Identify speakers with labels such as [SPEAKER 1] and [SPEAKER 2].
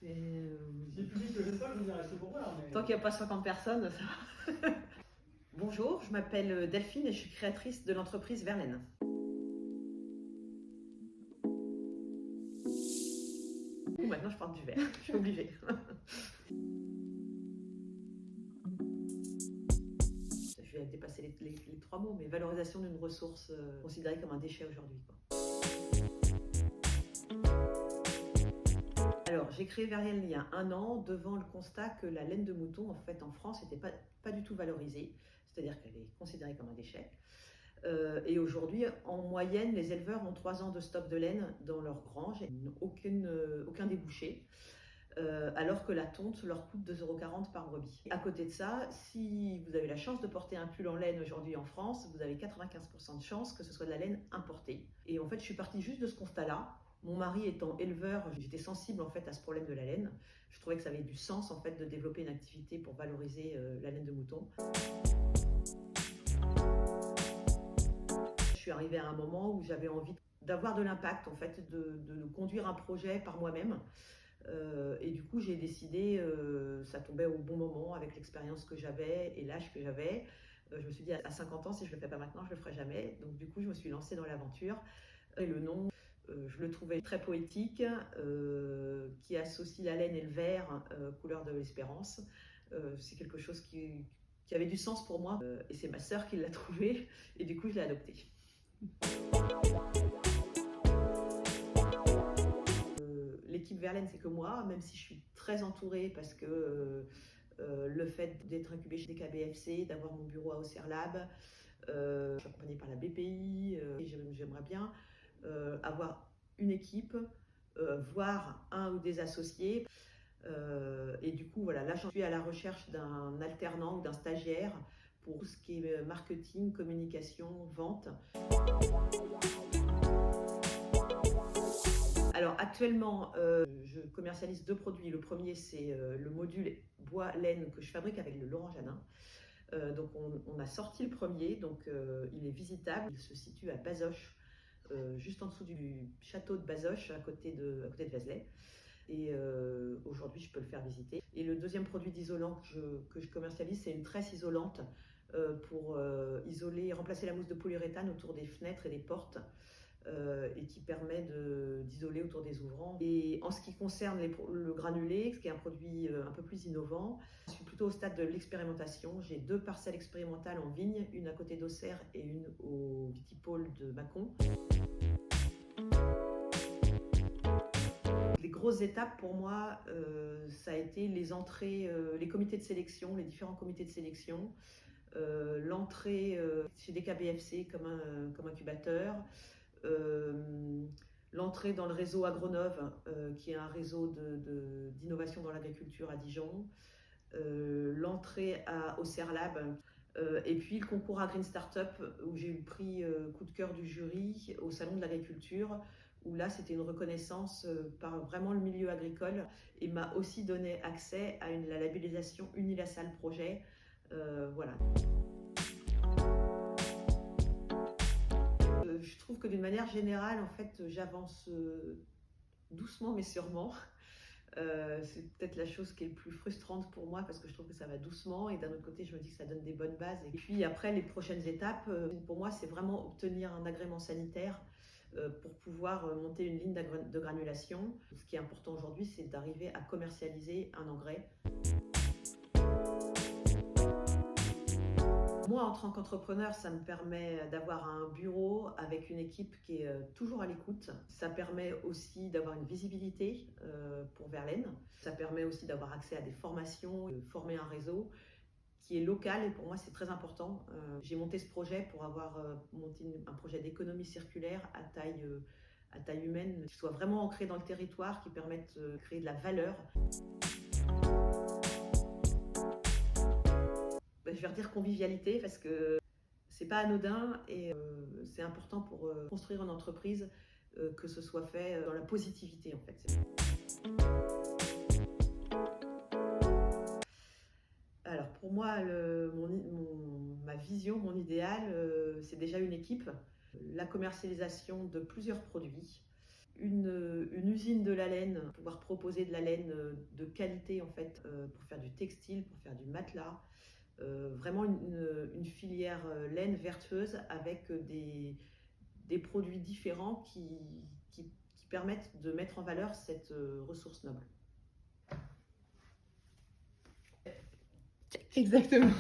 [SPEAKER 1] C'est public que j'aime pas, je veux dire, c'est pour moi. Mais...
[SPEAKER 2] Tant qu'il n'y a pas 50 personnes, ça va. Bonjour, je m'appelle Delphine et je suis créatrice de l'entreprise Verlaine. Maintenant, je porte du vert, je suis obligée. Je vais dépasser les 3 mots, mais valorisation d'une ressource considérée comme un déchet aujourd'hui. Alors, j'ai créé Verlaine il y a 1 an devant le constat que la laine de mouton, en fait, en France, n'était pas du tout valorisée, c'est-à-dire qu'elle est considérée comme un déchet. Et aujourd'hui, en moyenne, les éleveurs ont 3 ans de stock de laine dans leur grange et n'ont aucun débouché. Alors que la tonte leur coûte 2,40 € par brebis. À côté de ça, si vous avez la chance de porter un pull en laine aujourd'hui en France, vous avez 95% de chances que ce soit de la laine importée. Et en fait, je suis partie juste de ce constat-là. Mon mari étant éleveur, j'étais sensible en fait à ce problème de la laine. Je trouvais que ça avait du sens en fait de développer une activité pour valoriser la laine de mouton. Je suis arrivée à un moment où j'avais envie d'avoir de l'impact en fait, de conduire un projet par moi-même. Et du coup, j'ai décidé, ça tombait au bon moment avec l'expérience que j'avais et l'âge que j'avais. Je me suis dit, à 50 ans, si je ne le fais pas maintenant, je ne le ferai jamais. Donc du coup, je me suis lancée dans l'aventure. Et le nom, je le trouvais très poétique, qui associe la laine et le vert, couleur de l'espérance. C'est quelque chose qui avait du sens pour moi. Et c'est ma sœur qui l'a trouvé. Et du coup, je l'ai adopté. L'équipe Verlaine, c'est que moi, même si je suis très entourée parce que le fait d'être incubée chez DKBFC, d'avoir mon bureau à Auxerre-Lab, je suis accompagnée par la BPI, et j'aimerais bien avoir une équipe, voire un ou des associés. Et du coup, voilà, là, je suis à la recherche d'un alternant ou d'un stagiaire pour tout ce qui est marketing, communication, vente. Alors actuellement, je commercialise 2 produits. Le premier, c'est le module bois-laine que je fabrique avec le Laurent Janin. Donc on a sorti le premier, donc il est visitable. Il se situe à Bazoches, juste en dessous du château de Bazoches, à côté de Vézelay. Et aujourd'hui, je peux le faire visiter. Et le deuxième produit d'isolant que je commercialise, c'est une tresse isolante pour isoler, remplacer la mousse de polyuréthane autour des fenêtres et des portes. Et qui permet d'isoler autour des ouvrants. Et en ce qui concerne le granulé, ce qui est un produit un peu plus innovant, je suis plutôt au stade de l'expérimentation. J'ai 2 parcelles expérimentales en vigne, une à côté d'Auxerre et une au Vitipôle de Mâcon. Les grosses étapes pour moi, ça a été les entrées, les comités de sélection, les différents comités de sélection, l'entrée chez DKBFC comme incubateur, l'entrée dans le réseau Agronov, qui est un réseau d'innovation dans l'agriculture à Dijon, l'entrée à Auxerre-Lab, et puis le concours à Green Startup où j'ai eu le prix coup de cœur du jury au Salon de l'Agriculture, où là c'était une reconnaissance par vraiment le milieu agricole et m'a aussi donné accès à la labellisation Unilassal Projet. Voilà. Je trouve que d'une manière générale, en fait, j'avance doucement mais sûrement. C'est peut-être la chose qui est le plus frustrante pour moi parce que je trouve que ça va doucement et d'un autre côté, je me dis que ça donne des bonnes bases. Et puis après, les prochaines étapes, pour moi, c'est vraiment obtenir un agrément sanitaire pour pouvoir monter une ligne de granulation. Ce qui est important aujourd'hui, c'est d'arriver à commercialiser un engrais. Moi, en tant qu'entrepreneur, ça me permet d'avoir un bureau avec une équipe qui est toujours à l'écoute. Ça permet aussi d'avoir une visibilité pour Verlaine. Ça permet aussi d'avoir accès à des formations, de former un réseau qui est local et pour moi, c'est très important. J'ai monté ce projet pour avoir monté un projet d'économie circulaire à taille humaine, qui soit vraiment ancré dans le territoire, qui permette de créer de la valeur. Je vais redire convivialité parce que c'est pas anodin et c'est important pour construire une entreprise que ce soit fait dans la positivité en fait. Alors pour moi, ma vision, mon idéal, c'est déjà une équipe, la commercialisation de plusieurs produits une usine de la laine, pouvoir proposer de la laine de qualité en fait, pour faire du textile, pour faire du matelas. Vraiment une filière laine vertueuse avec des produits différents qui permettent de mettre en valeur cette ressource noble.
[SPEAKER 3] Exactement.